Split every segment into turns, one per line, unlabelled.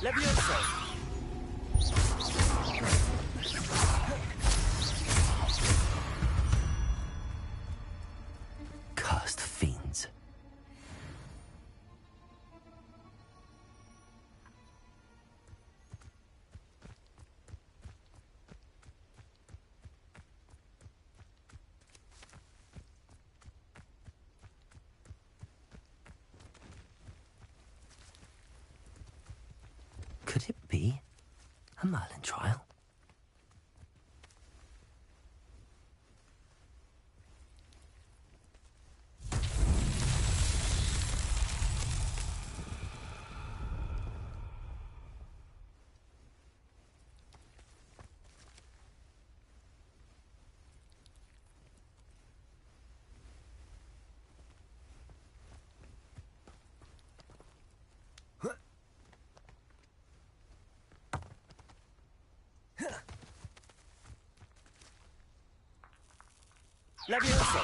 Levioso.
Cursed fiends. Could it be a Merlin trial?
Levioso.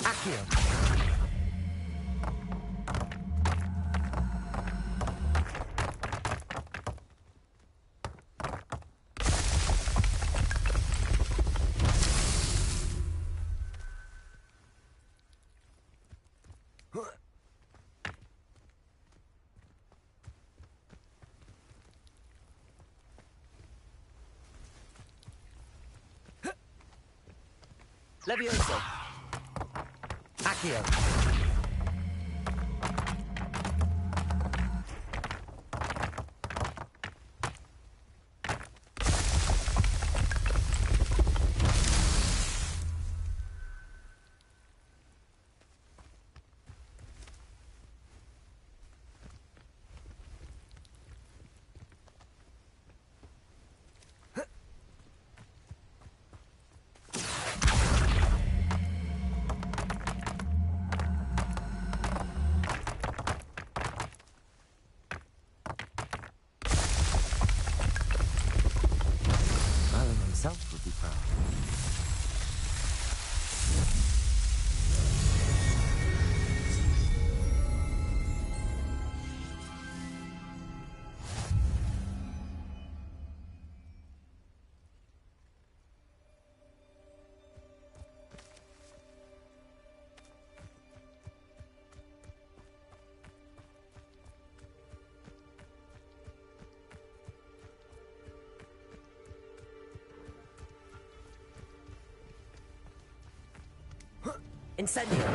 Accio. Levioso. Accio.
Himself would be proud.
Incendio.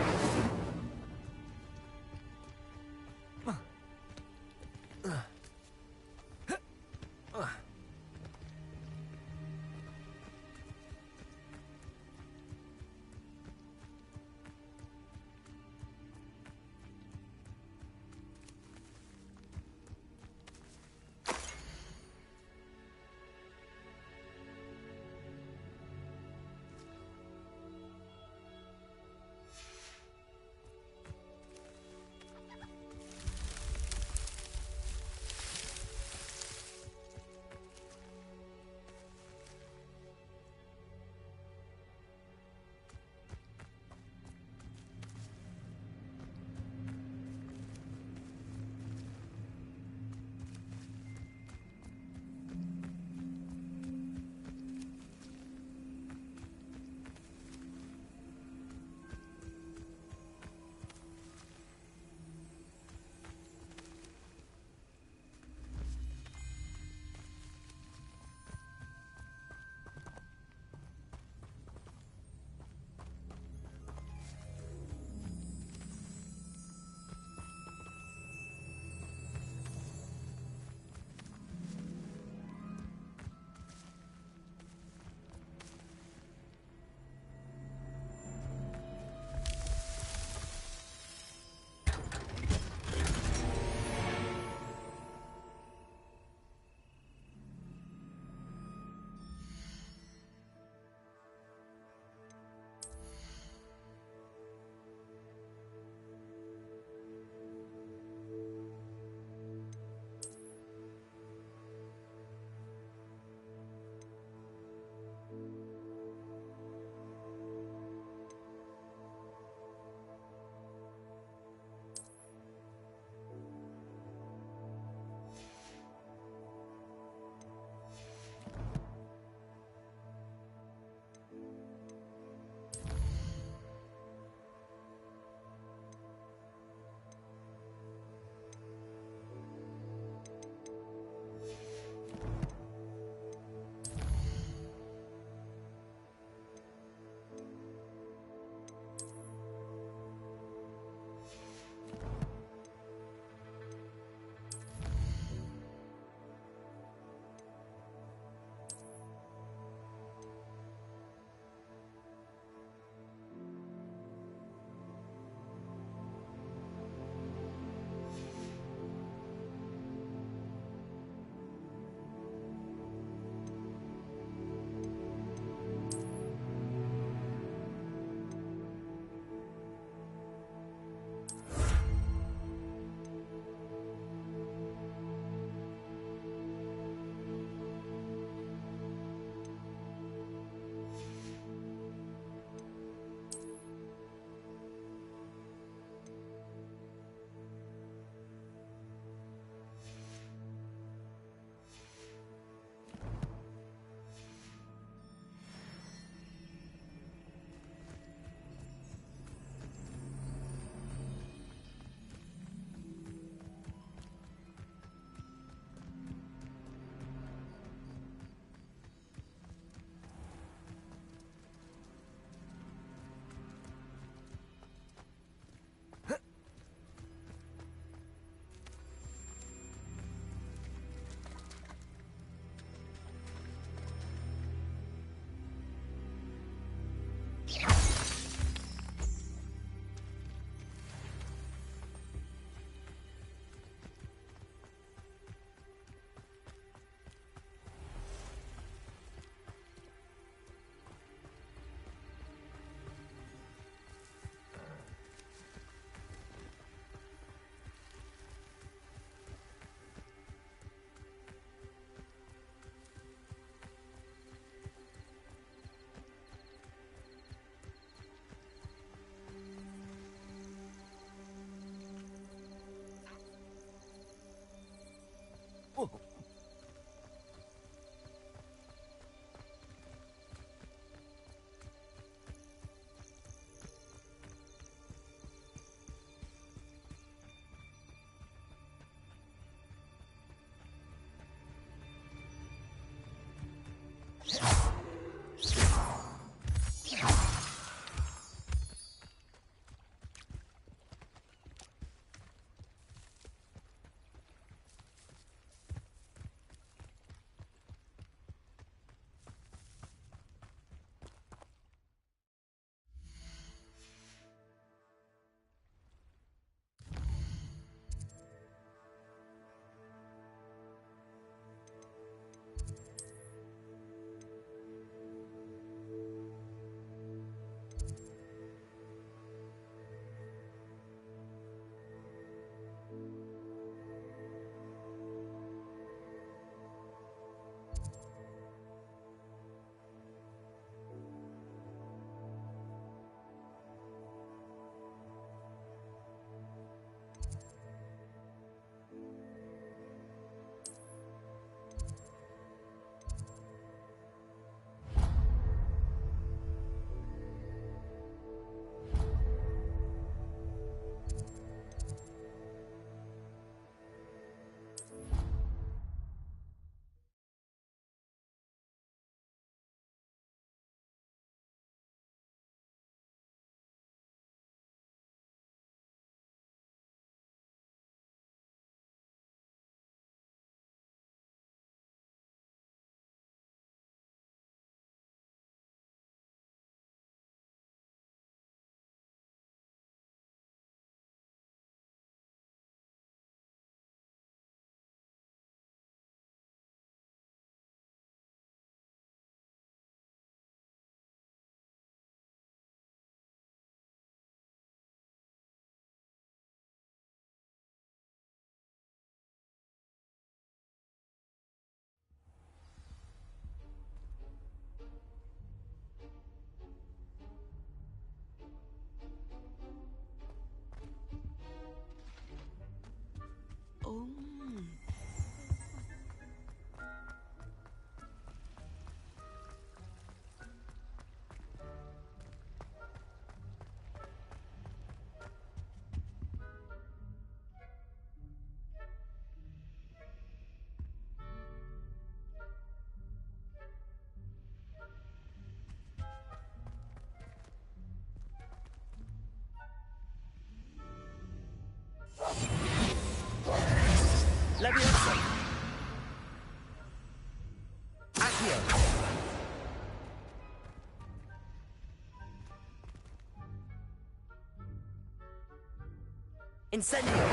Incendio.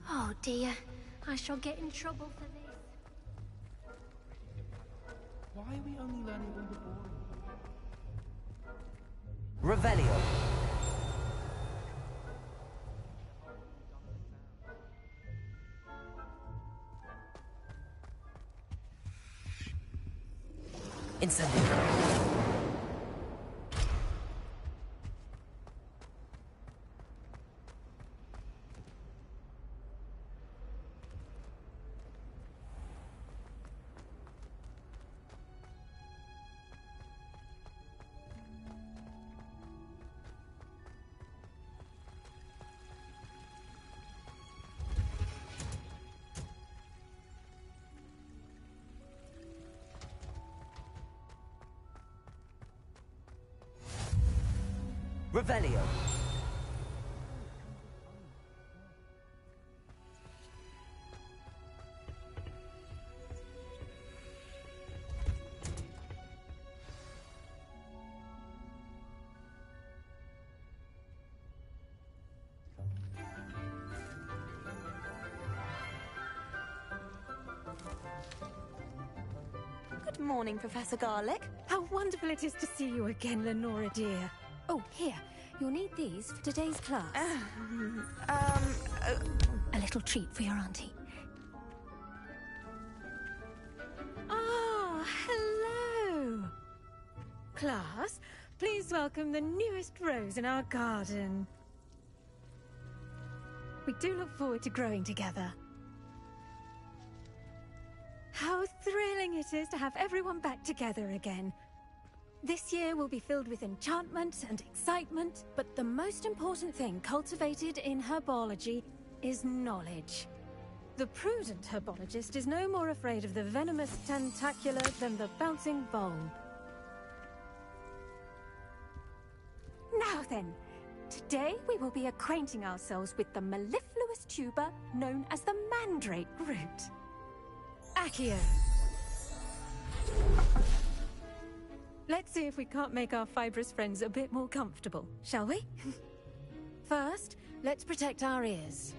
Oh dear, I shall get in trouble for this.
Why are we only learning all the boring?
Revelio. Incendio. Revelio.
Good morning, Professor Garlick.
How wonderful it is to see you again, Lenora dear.
Oh, here. You'll need these for today's class. A little treat for your auntie.
Ah, hello. Class, please welcome the newest rose in our garden. We do look forward to growing together. How thrilling it is to have everyone back together again. This year will be filled with enchantment and excitement, but the most important thing cultivated in herbology is knowledge. The prudent herbologist is no more afraid of the venomous tentacula than the bouncing bulb. Now then, today we will be acquainting ourselves with the mellifluous tuber known as the mandrake root. Accio. Let's see if we can't make our fibrous friends a bit more comfortable, shall we? First, let's protect our ears.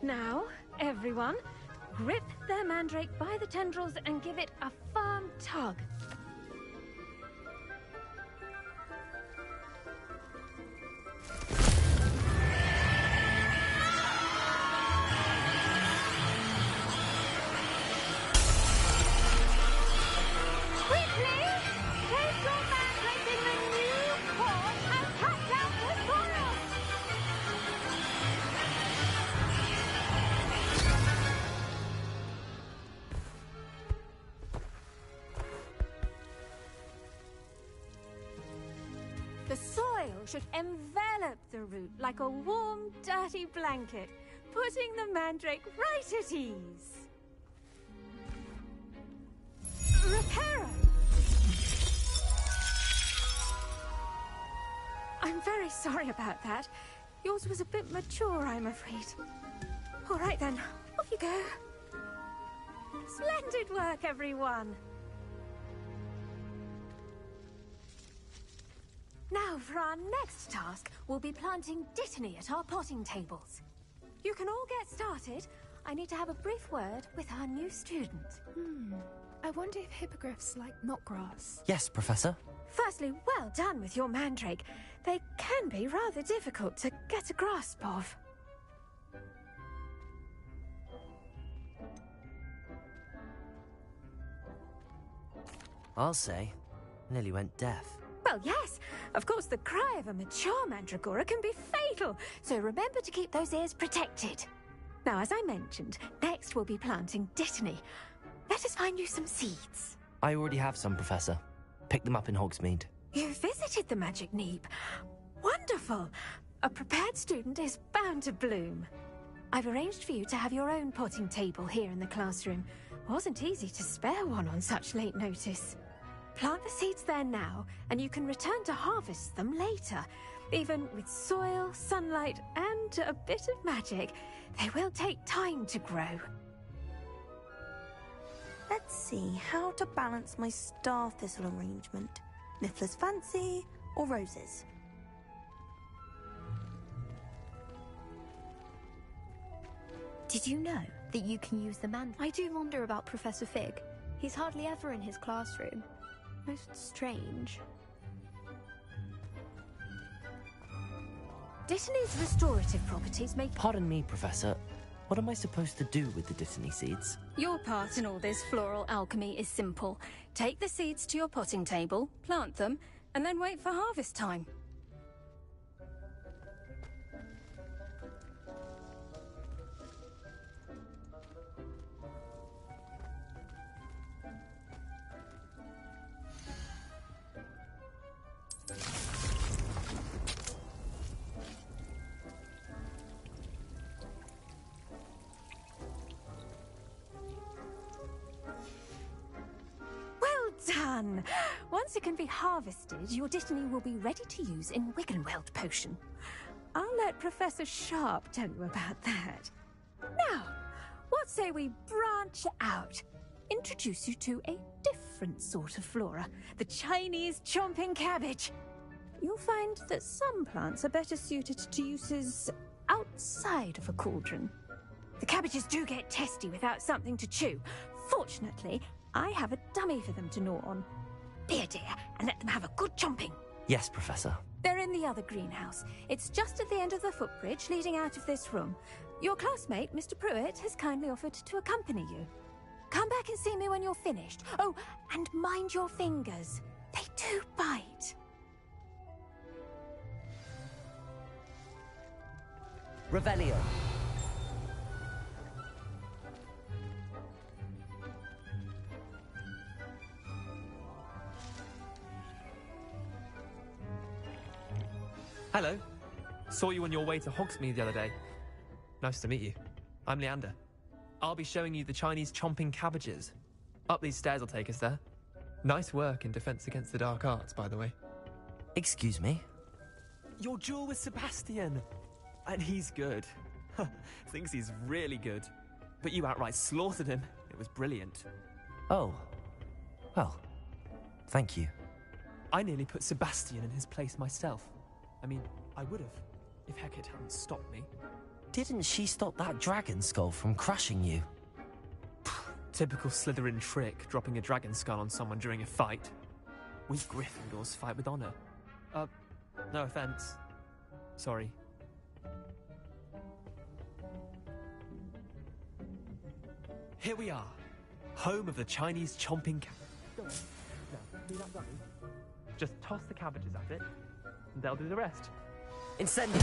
Now, everyone, grip their mandrake by the tendrils and give it a firm tug. The soil should envelop the root like a warm, dirty blanket, putting the mandrake right at ease. Reparo! I'm very sorry about that. Yours was a bit mature, I'm afraid. All right then, off you go. Splendid work, everyone. Now, for our next task, we'll be planting dittany at our potting tables. You can all get started. I need to have a brief word with our new student.
I wonder if hippogriffs like knotgrass.
Yes, Professor.
Firstly, well done with your mandrake. They can be rather difficult to get a grasp of.
I'll say, nearly went deaf.
Well, yes. Of course, the cry of a mature mandragora can be fatal, so remember to keep those ears protected. Now, as I mentioned, next we'll be planting dittany. Let us find you some seeds.
I already have some, Professor. Picked them up in Hogsmeade.
You visited the Magic Neep. Wonderful. A prepared student is bound to bloom. I've arranged for you to have your own potting table here in the classroom. Wasn't easy to spare one on such late notice. Plant the seeds there now, and you can return to harvest them later. Even with soil, sunlight, and a bit of magic, they will take time to grow.
Let's see how to balance my star thistle arrangement. Niffler's fancy or roses?
Did you know that you can use the man? I do wonder about Professor Fig. He's hardly ever in his classroom. Most strange.
Dittany's restorative properties make...
Pardon me, Professor. What am I supposed to do with the Dittany seeds?
Your part in all this floral alchemy is simple. Take the seeds to your potting table, plant them, and then wait for harvest time. Done! Once it can be harvested, your Dittany will be ready to use in Wiggenweld potion. I'll let Professor Sharp tell you about that. Now, what say we branch out? Introduce you to a different sort of flora, the Chinese chomping cabbage. You'll find that some plants are better suited to uses outside of a cauldron. The cabbages do get testy without something to chew. Fortunately, I have a dummy for them to gnaw on. Be a dear and let them have a good chomping.
Yes, Professor.
They're in the other greenhouse. It's just at the end of the footbridge leading out of this room. Your classmate, Mr. Pruitt, has kindly offered to accompany you. Come back and see me when you're finished. Oh, and mind your fingers. They do bite.
Revelio.
Hello. Saw you on your way to Hogsmeade the other day. Nice to meet you. I'm Leander. I'll be showing you the Chinese chomping cabbages. Up these stairs will take us there. Nice work in Defense Against the Dark Arts, by the way.
Excuse me?
Your duel with Sebastian. And he's good. Thinks he's really good. But you outright slaughtered him. It was brilliant.
Oh. Well, thank you.
I nearly put Sebastian in his place myself. I mean, I would have, if Hecate hadn't stopped me.
Didn't she stop that dragon skull from crushing you?
Typical Slytherin trick, dropping a dragon skull on someone during a fight. We Gryffindors fight with honor. No offense. Sorry. Here we are, home of the Chinese chomping cabbage. Go on. Now, do that dummy. Just toss the cabbages at it, and they'll do the rest.
Incendio!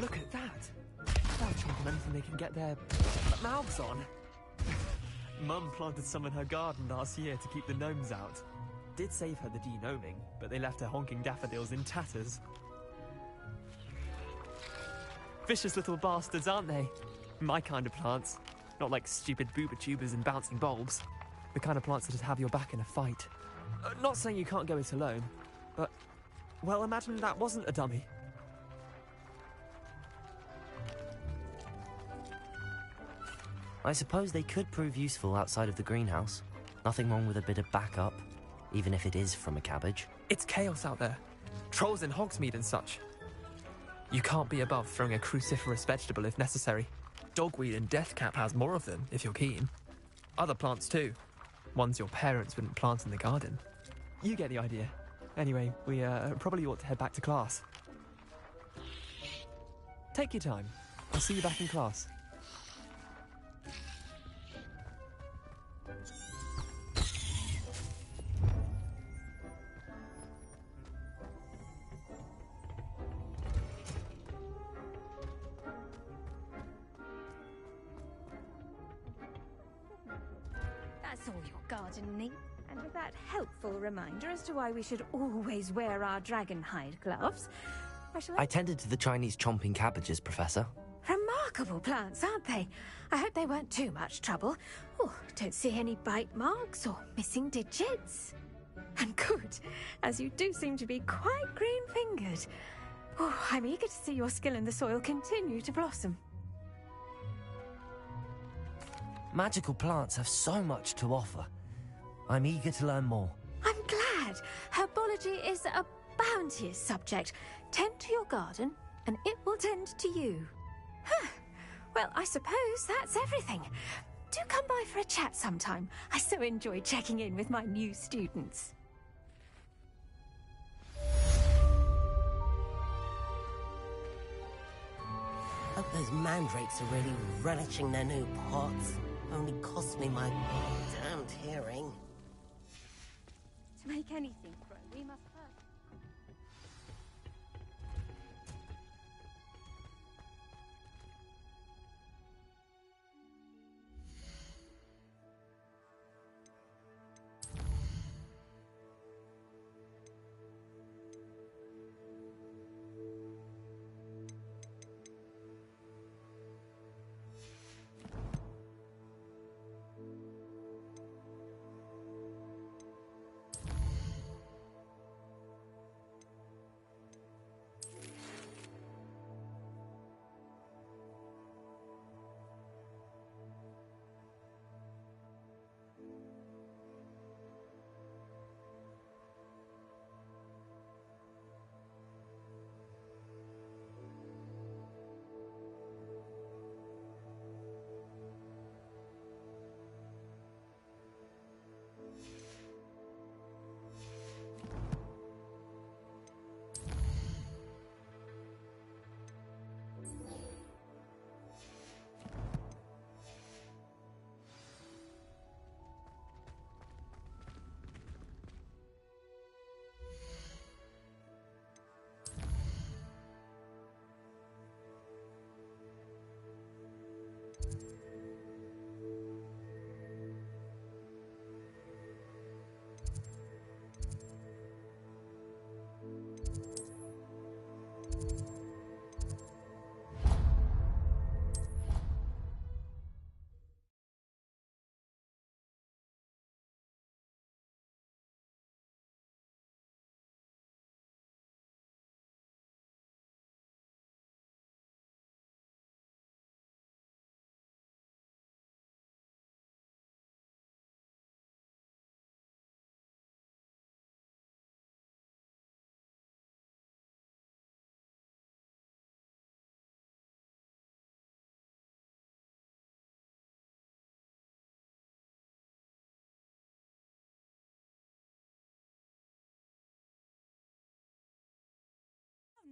Look at that! They'll chomp on anything they can get their mouths on. Mum planted some in her garden last year to keep the gnomes out. did save her the denoming, but they left her honking daffodils in tatters. Vicious little bastards, aren't they? My kind of plants. Not like stupid booba tubers and bouncing bulbs. The kind of plants that'd have your back in a fight. Not saying you can't go it alone, but, well, imagine that wasn't a dummy.
I suppose they could prove useful outside of the greenhouse. Nothing wrong with a bit of backup, even if it is from a cabbage.
It's chaos out there. Trolls in Hogsmeade and such. You can't be above throwing a cruciferous vegetable if necessary. Dogweed and deathcap has more of them, if you're keen. Other plants too. Ones your parents wouldn't plant in the garden. You get the idea. Anyway, we probably ought to head back to class. Take your time. I'll see you back in class.
That's all your garden needs. And with that helpful reminder as to why we should always wear our dragon hide gloves,
I tended to the Chinese chomping cabbages, Professor.
Remarkable plants, aren't they? I hope they weren't too much trouble. Oh, don't see any bite marks or missing digits. And good, as you do seem to be quite green-fingered. Oh, I'm eager to see your skill in the soil continue to blossom.
Magical plants have so much to offer. I'm eager to learn more.
I'm glad. Herbology is a bounteous subject. Tend to your garden, and it will tend to you. Huh. Well, I suppose that's everything. Do come by for a chat sometime. I so enjoy checking in with my new students.
Hope those mandrakes are really relishing their new pots. Only cost me my damned hearing.
To make anything grow, we must first...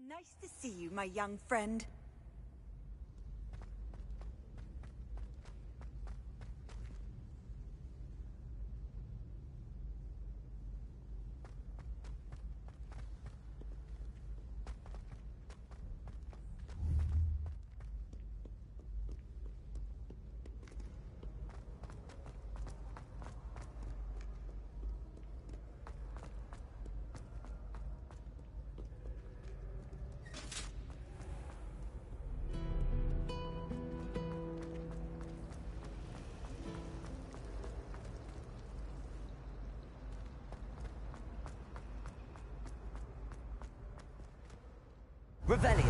Nice to see you, my young friend.
Revelio.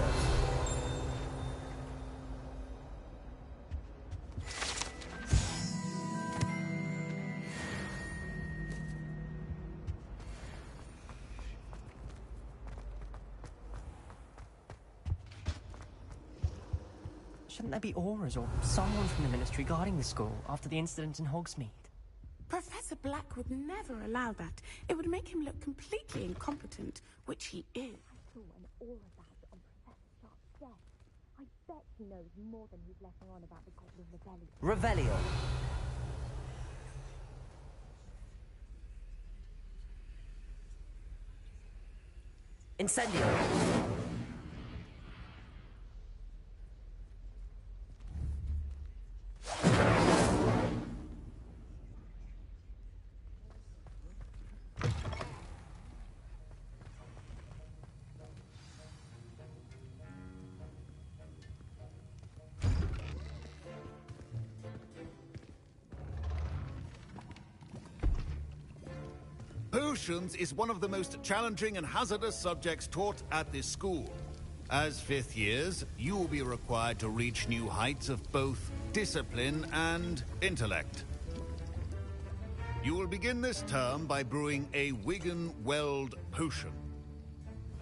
Shouldn't there be auras or someone from the Ministry guarding the school after the incident in Hogsmeade?
Professor Black would never allow that. It would make him look completely incompetent, which he is.
I saw an aura badge on Professor Sharp's desk. I bet he knows more than he's letting on about the Goblin Rebellion.
Revelio. Incendio.
Potions is one of the most challenging and hazardous subjects taught at this school. As fifth years, you will be required to reach new heights of both discipline and intellect. You will begin this term by brewing a Wigan-Weld potion.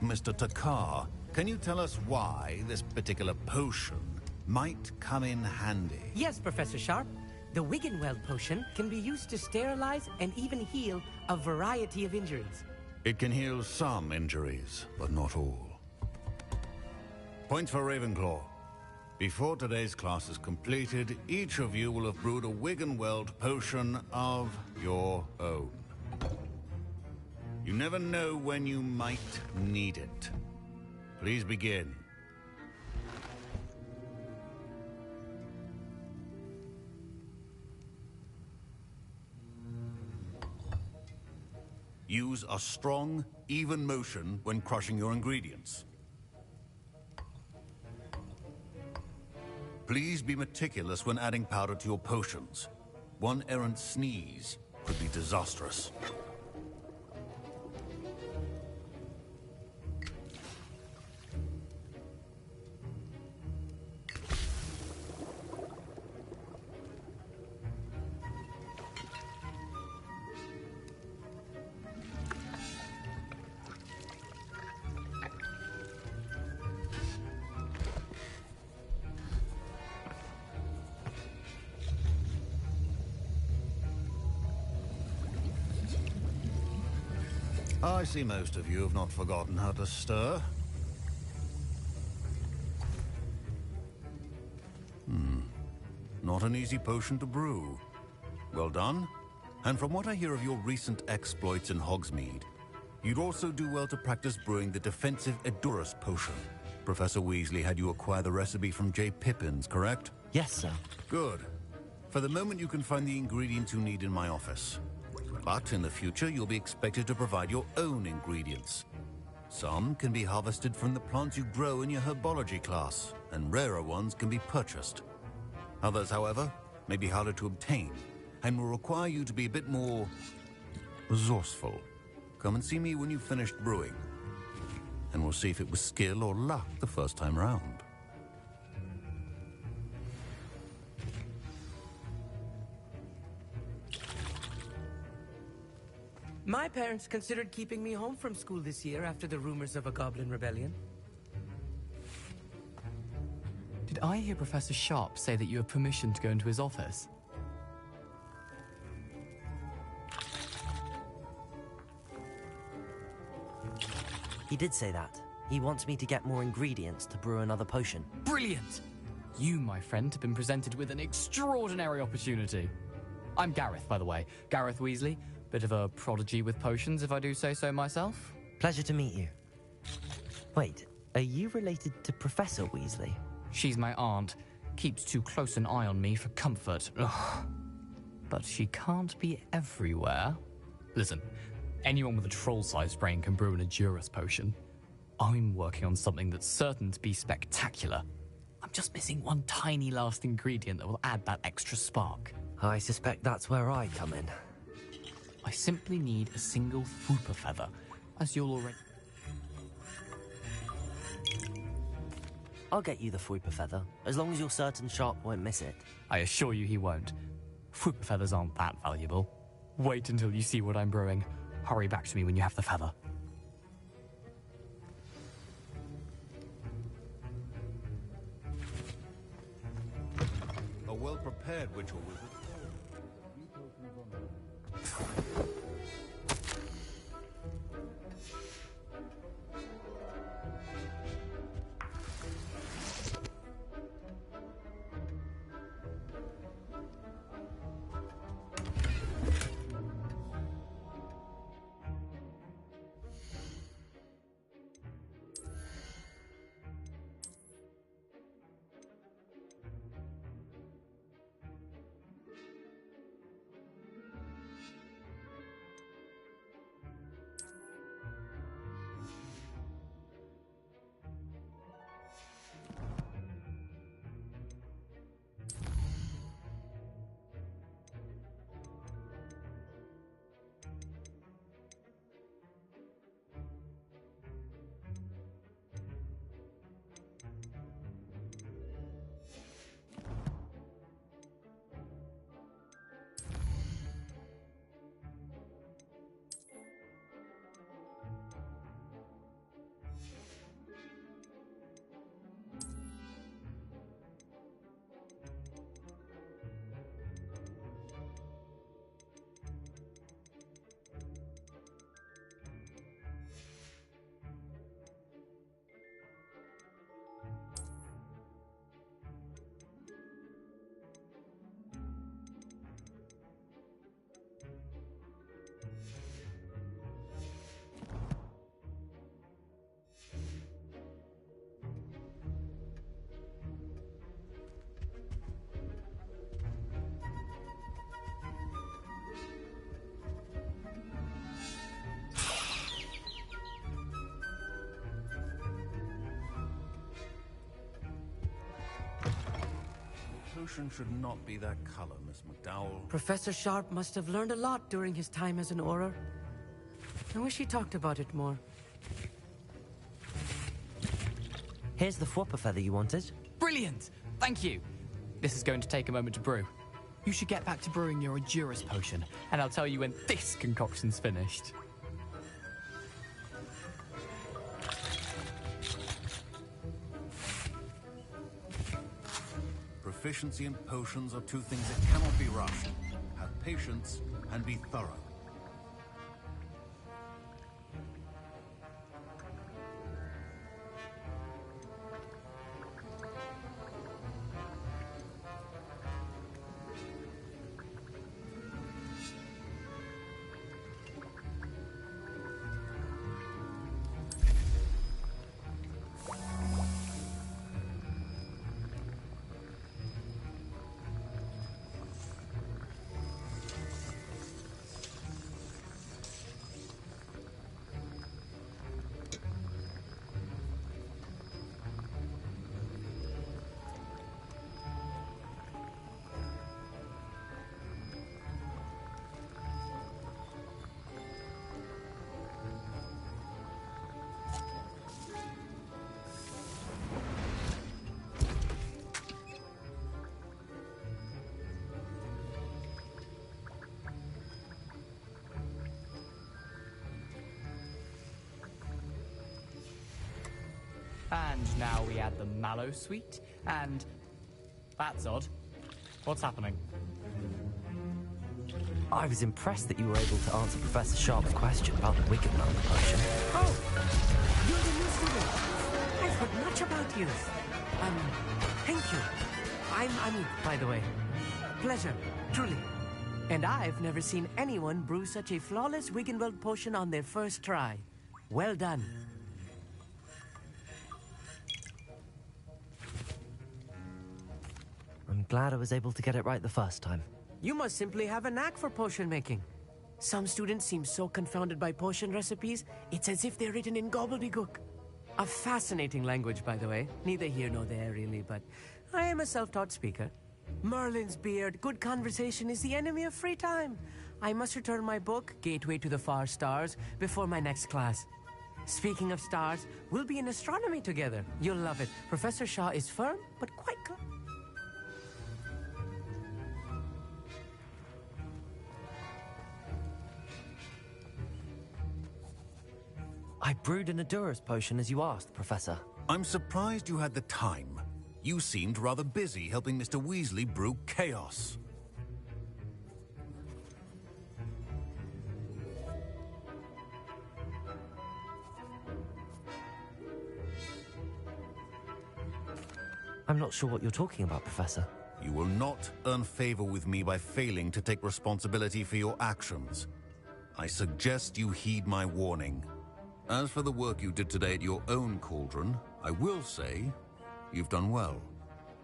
Mr. Takar, can you tell us why this particular potion might come in handy?
Yes, Professor Sharp. The Wigan-Weld potion can be used to sterilize and even heal a variety of injuries.
It can heal some injuries, but not all. Point for Ravenclaw. Before today's class is completed, each of you will have brewed a Wigan-Weld potion of your own. You never know when you might need it. Please begin. Use a strong, even motion when crushing your ingredients. Please be meticulous when adding powder to your potions. One errant sneeze could be disastrous. I see most of you have not forgotten how to stir. Not an easy potion to brew. Well done. And from what I hear of your recent exploits in Hogsmeade, you'd also do well to practice brewing the defensive Edurus potion. Professor Weasley had you acquire the recipe from J. Pippins, correct?
Yes, sir.
Good. For the moment, you can find the ingredients you need in my office. But in the future, you'll be expected to provide your own ingredients. Some can be harvested from the plants you grow in your herbology class, and rarer ones can be purchased. Others, however, may be harder to obtain, and will require you to be a bit more resourceful. Come and see me when you've finished brewing, and we'll see if it was skill or luck the first time round.
My parents considered keeping me home from school this year after the rumors of a Goblin Rebellion.
Did I hear Professor Sharp say that you have permission to go into his office?
He did say that. He wants me to get more ingredients to brew another potion.
Brilliant! You, my friend, have been presented with an extraordinary opportunity. I'm Gareth, by the way. Gareth Weasley. Bit of a prodigy with potions, if I do say so myself.
Pleasure to meet you. Wait, are you related to Professor Weasley?
She's my aunt. Keeps too close an eye on me for comfort. Ugh. But she can't be everywhere. Listen, anyone with a troll-sized brain can brew an Edurus potion. I'm working on something that's certain to be spectacular. I'm just missing one tiny last ingredient that will add that extra spark.
I suspect that's where I come in.
I simply need a single Fooper feather, as you'll already...
I'll get you the Fruiper feather, as long as you're certain Sharp won't miss it.
I assure you he won't. Fruit feathers aren't that valuable. Wait until you see what I'm brewing. Hurry back to me when you have the feather.
A well-prepared witch or wizard. The potion should not be that color, Miss McDowell.
Professor Sharp must have learned a lot during his time as an Auror. I wish he talked about it more.
Here's the Fruiper feather you wanted.
Brilliant! Thank you! This is going to take a moment to brew. You should get back to brewing your Edurus potion, and I'll tell you when this concoction's finished.
Proficiency and potions are two things that cannot be rushed. Have patience and be thorough.
And now we add the mallow sweet, and... That's odd. What's happening?
I was impressed that you were able to answer Professor Sharp's question about the Wicked Man potion.
Oh! You're the new student. I've heard much about you. Thank you. I'm Ami, by the way. Pleasure, truly. And I've never seen anyone brew such a flawless Wiggenweld potion on their first try. Well done.
I'm glad I was able to get it right the first time.
You must simply have a knack for potion making. Some students seem so confounded by potion recipes, it's as if they're written in gobbledygook. A fascinating language, by the way. Neither here nor there, really, but I am a self-taught speaker. Merlin's beard, good conversation is the enemy of free time. I must return my book, Gateway to the Far Stars, before my next class. Speaking of stars, we'll be in astronomy together. You'll love it. Professor Shaw is firm, but quite good.
I brewed an Adurus potion as you asked, Professor.
I'm surprised you had the time. You seemed rather busy helping Mr. Weasley brew chaos.
I'm not sure what you're talking about, Professor.
You will not earn favor with me by failing to take responsibility for your actions. I suggest you heed my warning. As for the work you did today at your own cauldron, I will say you've done well.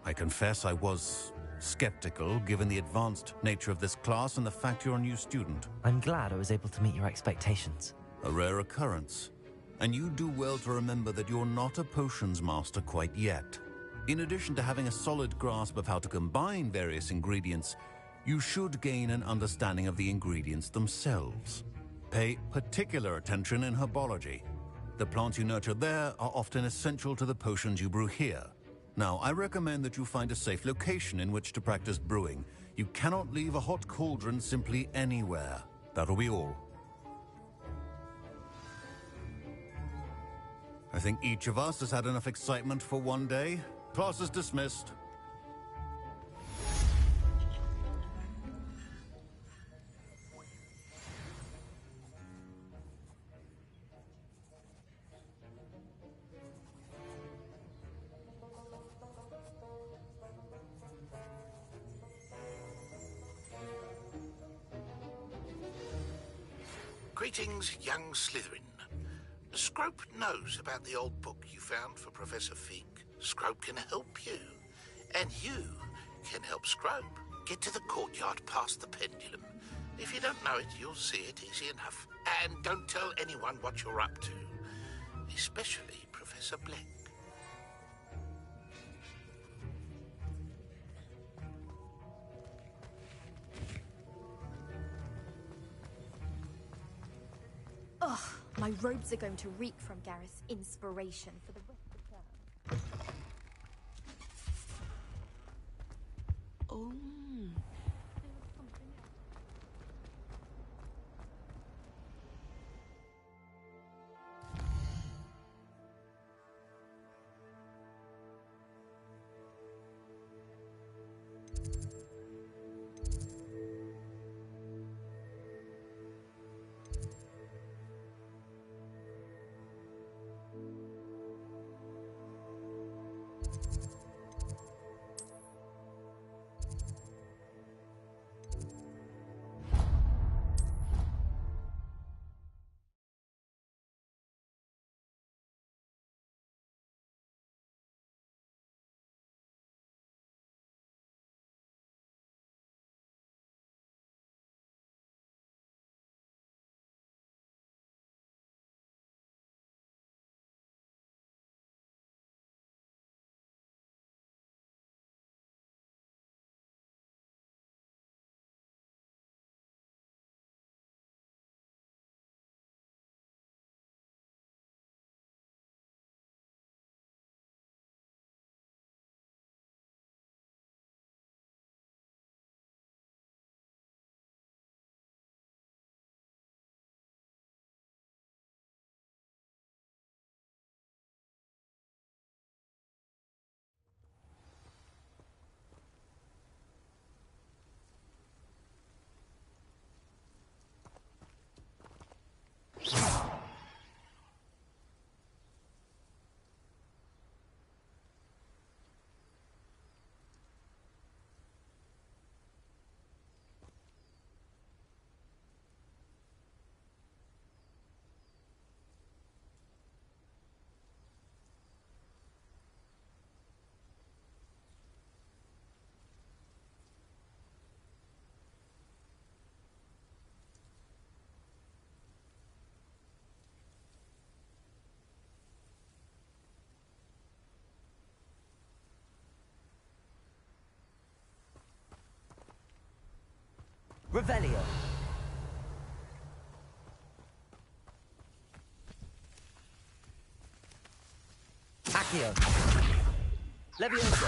I confess I was skeptical given the advanced nature of this class and the fact you're a new student.
I'm glad I was able to meet your expectations.
A rare occurrence. And you do well to remember that you're not a potions master quite yet. In addition to having a solid grasp of how to combine various ingredients, you should gain an understanding of the ingredients themselves. Pay particular attention in herbology. The plants you nurture there are often essential to the potions you brew here. Now, I recommend that you find a safe location in which to practice brewing. You cannot leave a hot cauldron simply anywhere. That'll be all. I think each of us has had enough excitement for one day. Class is dismissed.
Greetings, young Slytherin. Scrope knows about the old book you found for Professor Fig. Scrope can help you. And you can help Scrope. Get to the courtyard past the pendulum. If you don't know it, you'll see it easy enough. And don't tell anyone what you're up to. Especially Professor Black.
Ugh, my robes are going to reek from Gareth's inspiration for the rest of the term.
Oh.
Revelio. Accio. Levioso.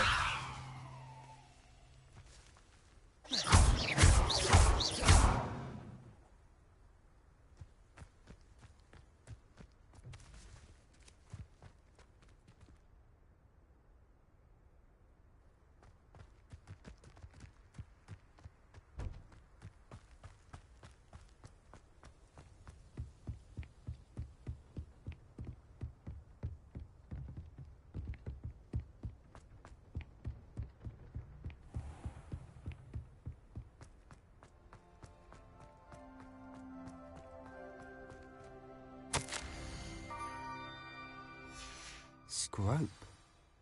Scrope?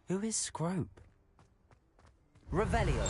Who is Scrope? Revelio.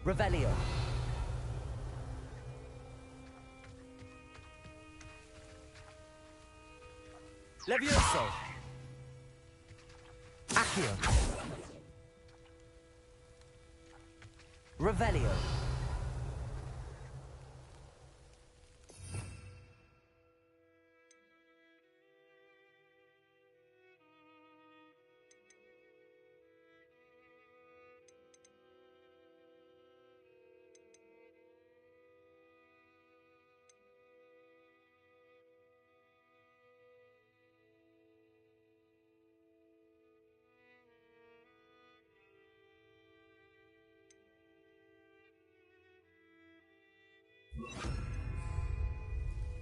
Revelio. Levioso. Accio. Revelio.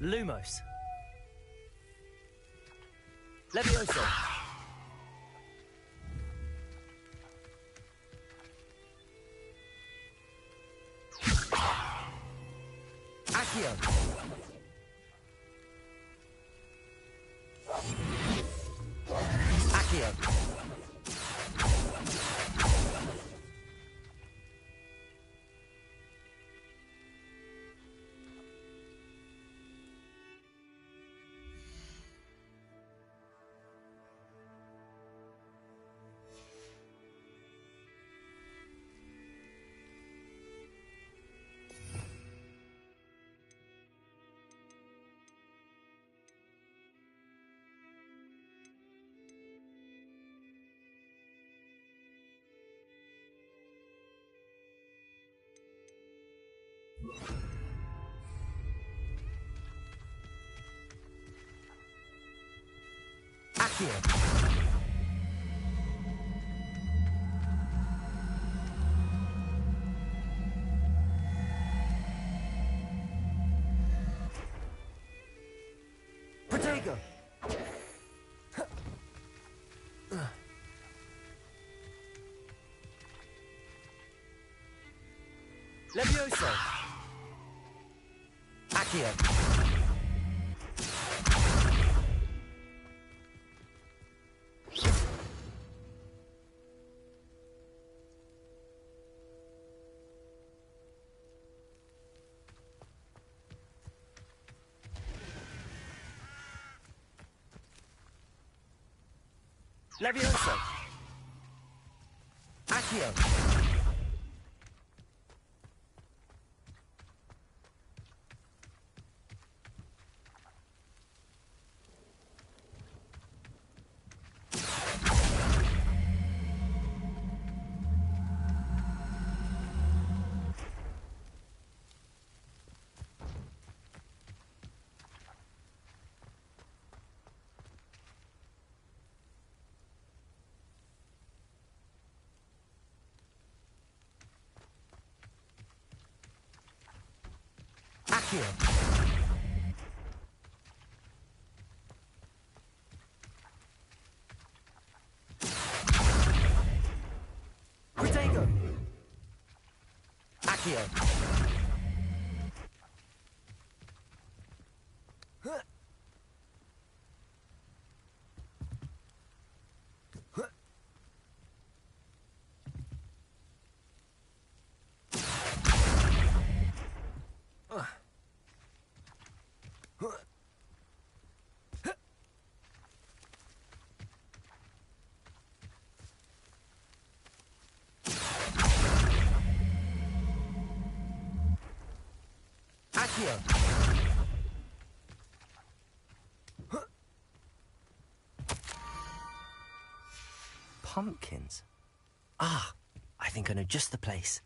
Lumos. Levioso. Accio. Accio. Accio. Protego. Levioso! Accio! Levioso! Accio! Accio! Protego! Accio! Accio! Pumpkins? Ah, I think I know just the place.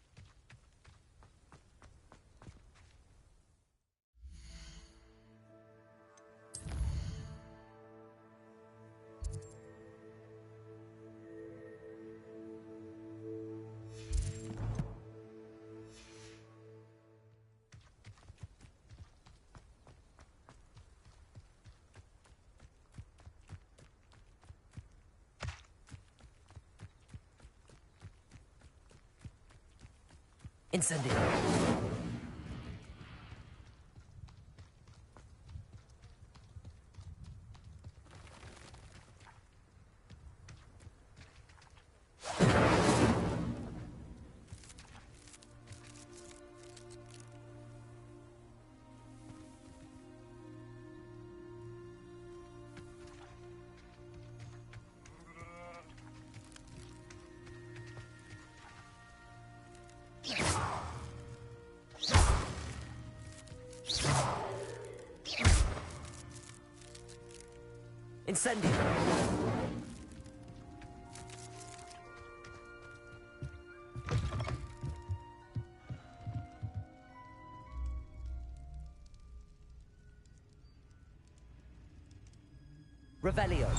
Incendio. Incendio. Revelio.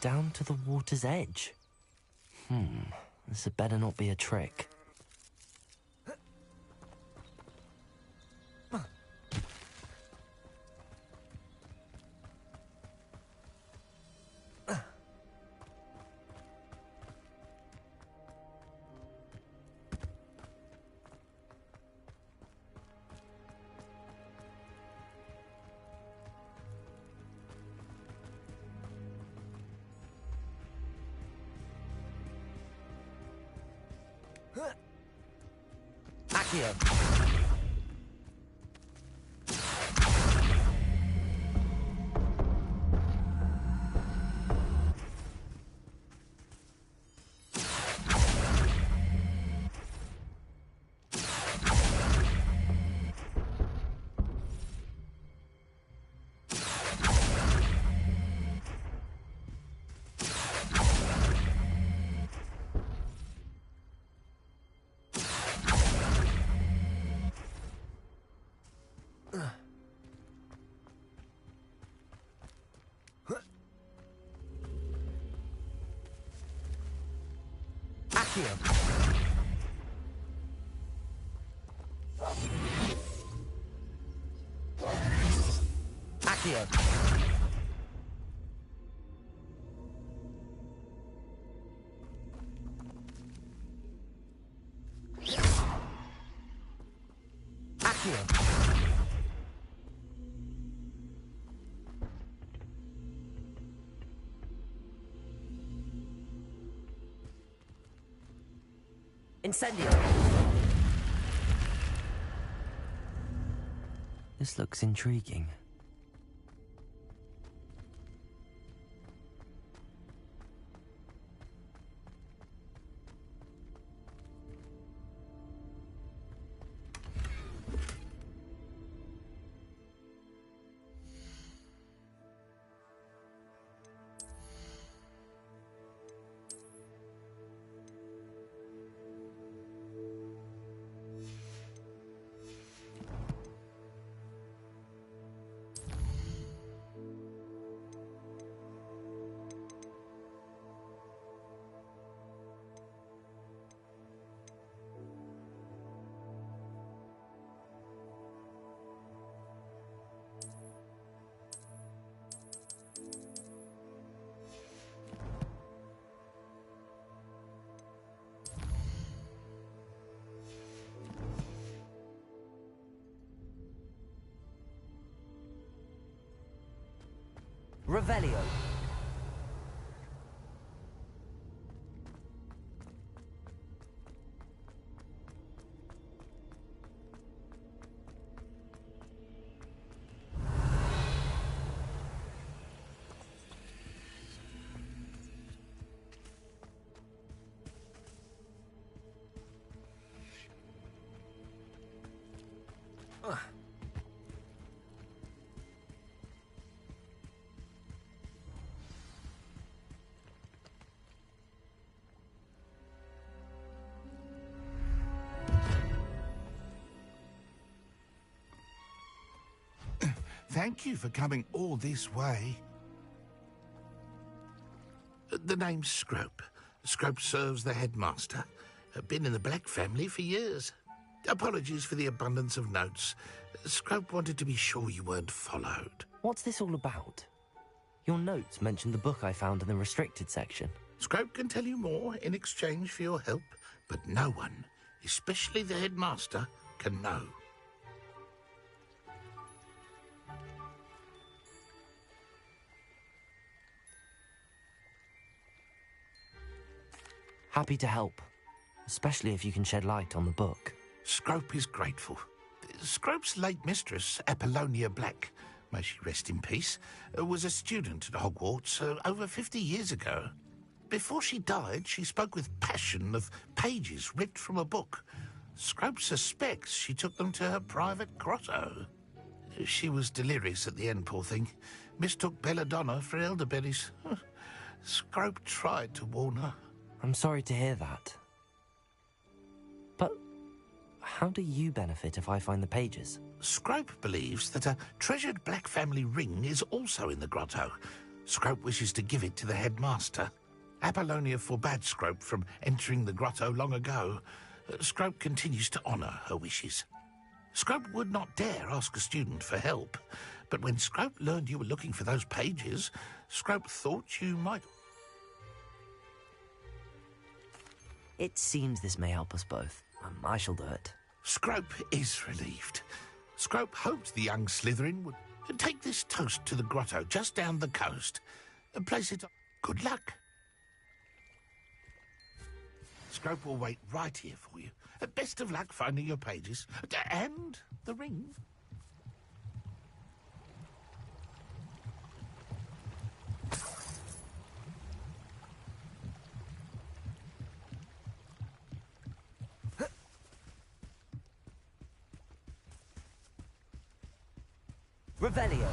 Down to the water's edge. This had better not be a trick. Accio.
Accio. Accio. Accio. Incendio.
This looks intriguing.
Revelio.
Thank you for coming all this way. The name's Scrope. Scrope serves the headmaster. Been in the Black family for years. Apologies for the abundance of notes. Scrope wanted to be sure you weren't followed.
What's this all about? Your notes mentioned the book I found in the restricted section.
Scrope can tell you more in exchange for your help, but no one, especially the headmaster, can know.
Happy to help, especially if you can shed light on the book.
Scrope is grateful. Scrope's late mistress, Apollonia Black, may she rest in peace, was a student at Hogwarts over 50 years ago. Before she died, she spoke with passion of pages ripped from a book. Scrope suspects she took them to her private grotto. She was delirious at the end, poor thing. Mistook belladonna for elderberries. Scrope tried to warn her.
I'm sorry to hear that. But how do you benefit if I find the pages?
Scrope believes that a treasured Black family ring is also in the grotto. Scrope wishes to give it to the headmaster. Apollonia forbade Scrope from entering the grotto long ago. Scrope continues to honour her wishes. Scrope would not dare ask a student for help, but when Scrope learned you were looking for those pages, Scrope thought you might...
It seems this may help us both. I shall do it.
Scrope is relieved. Scrope hoped the young Slytherin would take this toast to the grotto just down the coast and place it on. Good luck. Scrope will wait right here for you. Best of luck finding your pages. And the ring.
Revelio.